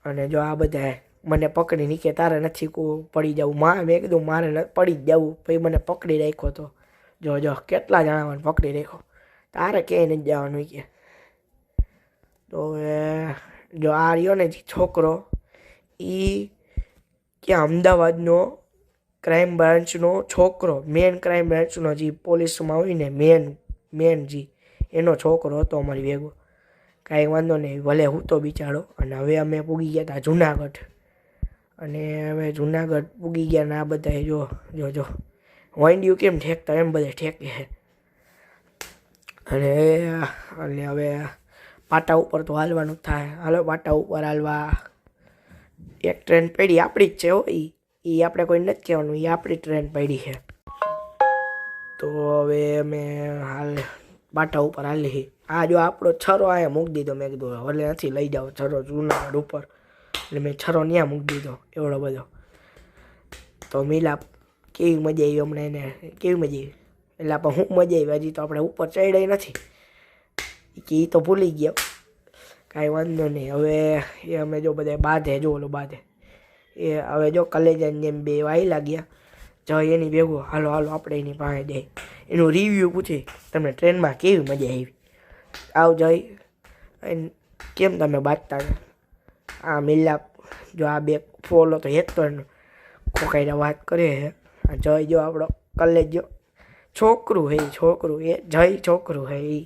અને જો આ બધા મને પકડી નીકે તારે નથી પડી જવું મેં કીધું મારે પડી જ જવું પછી મને પકડી રાખ્યો તો જો કેટલા જણાને પકડી રાખ્યો તારે ક્યાંય નથી જવાનું કે તો હવે જો આ રહ્યો ને જે છોકરો એ ક્યાં અમદાવાદનો ક્રાઇમ બ્રાન્ચનો છોકરો મેન ક્રાઇમ બ્રાન્ચનો જે પોલીસમાં હોય ને મેન જે એનો છોકરો હતો અમારી ભેગો કાંઈ વાંધો નહીં ભલે હું તો બિચારો અને હવે અમે પૂગી ગયા હતા જુનાગઢ અને હવે જુનાગઢ પૂગી ગયા ને આ બધા જો વાંડિયું કેમ ઠેકતા એમ બધા ઠેકે છે અને હવે પાટા ઉપર તો હાલવાનું જ થાય હાલો પાટા ઉપર હાલવા એક ટ્રેન પડી આપણી જ છે હો એ આપણે કોઈ નથી કહેવાનું એ આપણી ટ્રેન પડી છે તો હવે અમે હાલ પાટા ઉપર હાલી આ જો આપણો છરો અહીંયા મૂકી દીધો મેં કીધું ભલે નથી લઈ જાઓ છરો જુનાગઢ ઉપર એટલે મેં છરો ત્યાં મૂકી દીધો એવડો બધો તો મિલાપ કેવી મજા આવી હમણાં એને કેવી મજા આવી એટલે આપણે શું મજા આવી હજી તો આપણે ઉપર ચડ્યા નથી કે એ તો ભૂલી ગયો કાંઈ વાંધો નહીં હવે એ અમે જો બધા બાંધે જો ઓલો બાંધે એ હવે જો કલેજાની જેમ બે વાઈ લાગ્યા જય એની ભેગું હાલો આપણે એની પાસે જાય એનું રિવ્યૂ પૂછી તમને ટ્રેનમાં કેવી મજા આવી આવ જઈ કેમ તમે બાંધતા આ મિલાપ જો આ બે ફોલો તો હેતો ખોખાઈને વાત કરે છે આ જય જો આપણો કલેજ જો છોકરું હે એ જય છોકરું હે એ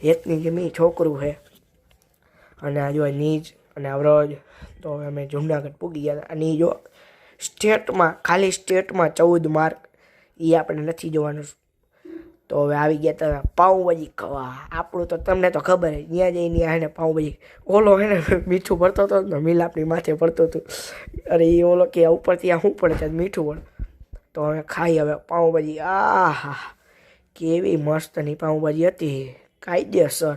હેતની જેમ એ છોકરું છે અને આ જો નીજ અને અવરોજ તો અમે જુનાગઢ પૂગી ગયા અને એ જો સ્ટેટમાં ખાલી સ્ટેટમાં 14 માર્ક એ આપણે નથી જોવાનું તો હવે આવી ગયા તમે પાઉંભાજી ખાવા આપણું તો તમને તો ખબર છે ત્યાં જઈને એને પાઉંભાજી ઓલો હે ને મીઠું પડતો હતો ને મિલાપની માથે પડતો હતું અરે એ ઓલો કે ઉપરથી આ શું પડે છે મીઠું પડે તો હવે ખાઈ હવે પાઉંભાજી આહા કેવી મસ્તની પાઉંભાજી હતી કાયદેસર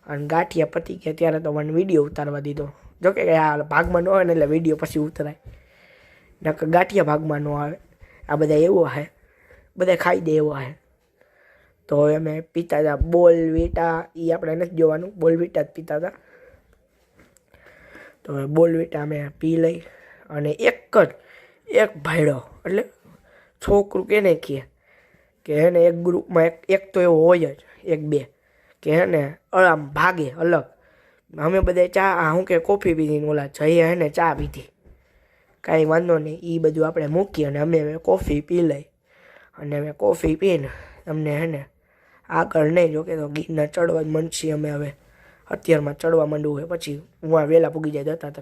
અને ગાંઠિયા પતી ગયા ત્યારે તો મને વિડીયો ઉતારવા દીધો જોકે આ ભાગમાં ન હોય ને એટલે વિડીયો પછી ઉતરાય નકર ગાંઠિયા ભાગમાં ન આવે આ બધા એવું છે બધા ખાઈ દે એવો છે તો હવે અમે પીતા હતા બોલવીટા એ આપણે નથી જોવાનું બોલવીટા જ પીતા હતા તો હવે બોલવીટા અમે પી લઈ અને એક ભાઈડો એટલે છોકરું કેને કહે કે એને એક ગ્રુપમાં એક તો એવો હોય જ એક બે કે હે ને આમ ભાગે અલગ અમે બધા ચા શું કે કોફી પીધી ઓલા જઈએ હે ને ચા પીધી કાંઈ વાંધો નહીં એ બધું આપણે મૂકીએ અને અમે કોફી પી લઈ અને અમે કોફી પીને અમને હે ને આગળ નહીં જોકે તો ગીરના ચડવા જ માંડશી અમે હવે અત્યારમાં ચડવા માંડવું હોય પછી હું વહેલા પૂગી જાય જતા